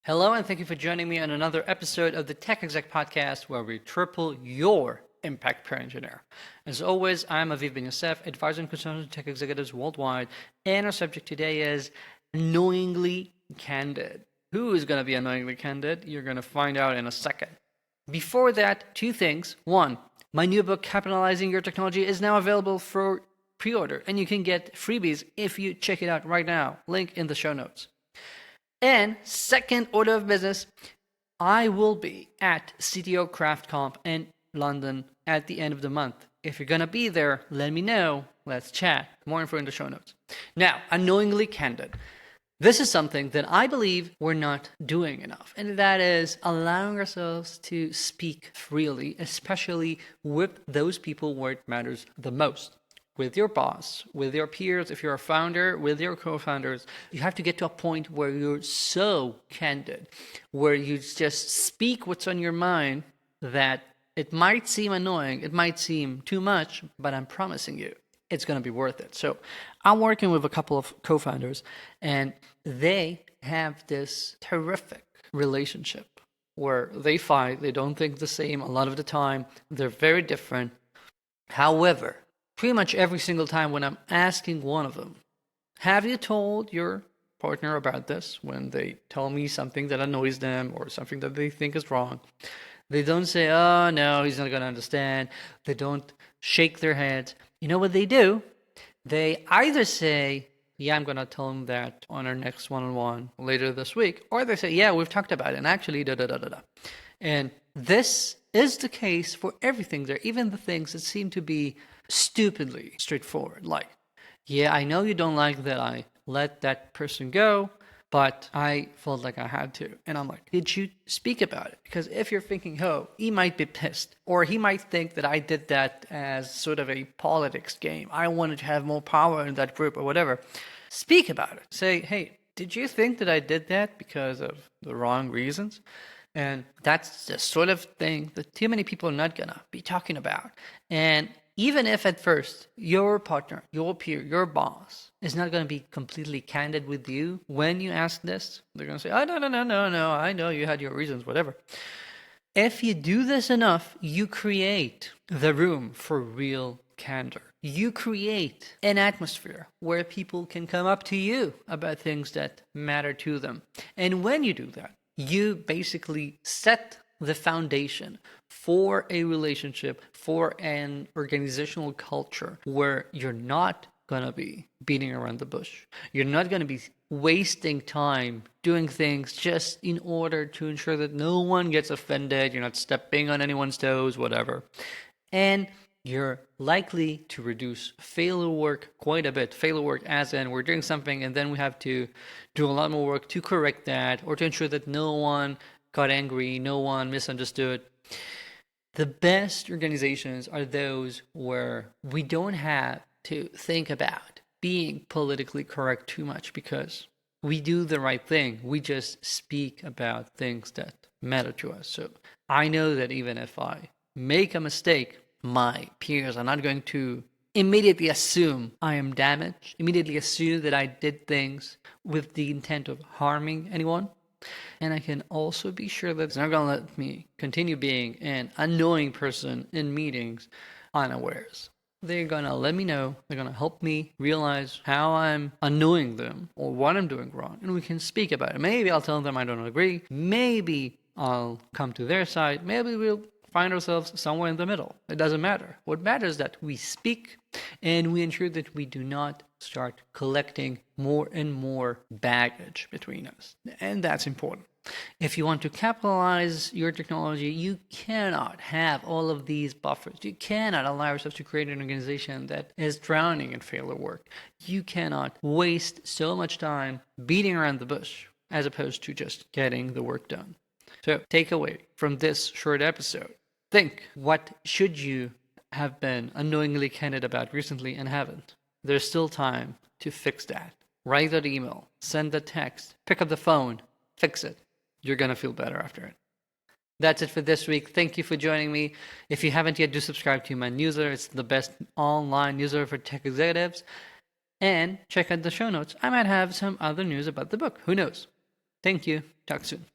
Hello, and thank you for joining me on another episode of the Tech Exec podcast, where we triple your impact per engineer. As always, I'm Aviv Ben-Yosef, advisor and consultant to tech executives worldwide, and our subject today is annoyingly candid. Who is going to be annoyingly candid? You're going to find out in a second. Before that, two things. One, my new book, Capitalizing Your Technology, is now available for pre-order, and you can get freebies if you check it out right now. Link in the show notes. And second order of business, I will be at CTO Craft Con in London at the end of the month. If you're going to be there, let me know. Let's chat. More info in the show notes. Now, unknowingly candid. This is something that I believe we're not doing enough, and that is allowing ourselves to speak freely, especially with those people where it matters the most. With your boss, with your peers, if you're a founder, with your co-founders, you have to get to a point where you're so candid, where you just speak what's on your mind, that it might seem annoying, it might seem too much, but I'm promising you, it's going to be worth it. So I'm working with a couple of co-founders, and they have this terrific relationship where they fight, they don't think the same a lot of the time, they're very different. However, pretty much every single time when I'm asking one of them, have you told your partner about this? When they tell me something that annoys them or something that they think is wrong, they don't say, oh no, he's not going to understand. They don't shake their heads. You know what they do? They either say, yeah, I'm going to tell him that on our next one-on-one later this week, or they say, yeah, we've talked about it, and actually, da-da-da-da-da. And this is the case for everything there, even the things that seem to be stupidly straightforward. Like, yeah, I know you don't like that I let that person go, but I felt like I had to. And I'm like, did you speak about it? Because if you're thinking, oh, he might be pissed, or he might think that I did that as sort of a politics game. I wanted to have more power in that group or whatever. Speak about it. Say, hey, did you think that I did that because of the wrong reasons? And that's the sort of thing that too many people are not going to be talking about. And even if at first your partner, your peer, your boss is not going to be completely candid with you when you ask this, they're going to say, oh, no, I know you had your reasons, whatever. If you do this enough, you create the room for real candor. You create an atmosphere where people can come up to you about things that matter to them. And when you do that, you basically set the foundation for a relationship, for an organizational culture where you're not going to be beating around the bush. You're not going to be wasting time doing things just in order to ensure that no one gets offended. You're not stepping on anyone's toes, whatever. And you're likely to reduce failure work quite a bit. Failure work as in we're doing something and then we have to do a lot more work to correct that or to ensure that no one got angry, no one misunderstood. The best organizations are those where we don't have to think about being politically correct too much because we do the right thing. We just speak about things that matter to us. So I know that even if I make a mistake, my peers are not going to immediately assume I am damaged, immediately assume that I did things with the intent of harming anyone. And I can also be sure that it's not going to let me continue being an annoying person in meetings unawares. They're going to let me know. They're going to help me realize how I'm annoying them or what I'm doing wrong. And we can speak about it. Maybe I'll tell them I don't agree. Maybe I'll come to their side. Maybe we'll find ourselves somewhere in the middle. It doesn't matter. What matters is that we speak and we ensure that we do not start collecting more and more baggage between us. And that's important. If you want to capitalize your technology, you cannot have all of these buffers. You cannot allow yourself to create an organization that is drowning in failure work. You cannot waste so much time beating around the bush as opposed to just getting the work done. So takeaway from this short episode. Think, what should you have been unknowingly candid about recently and haven't? There's still time to fix that. Write that email, send the text, pick up the phone, fix it. You're going to feel better after it. That's it for this week. Thank you for joining me. If you haven't yet, do subscribe to my newsletter. It's the best online newsletter for tech executives. And check out the show notes. I might have some other news about the book. Who knows? Thank you. Talk soon.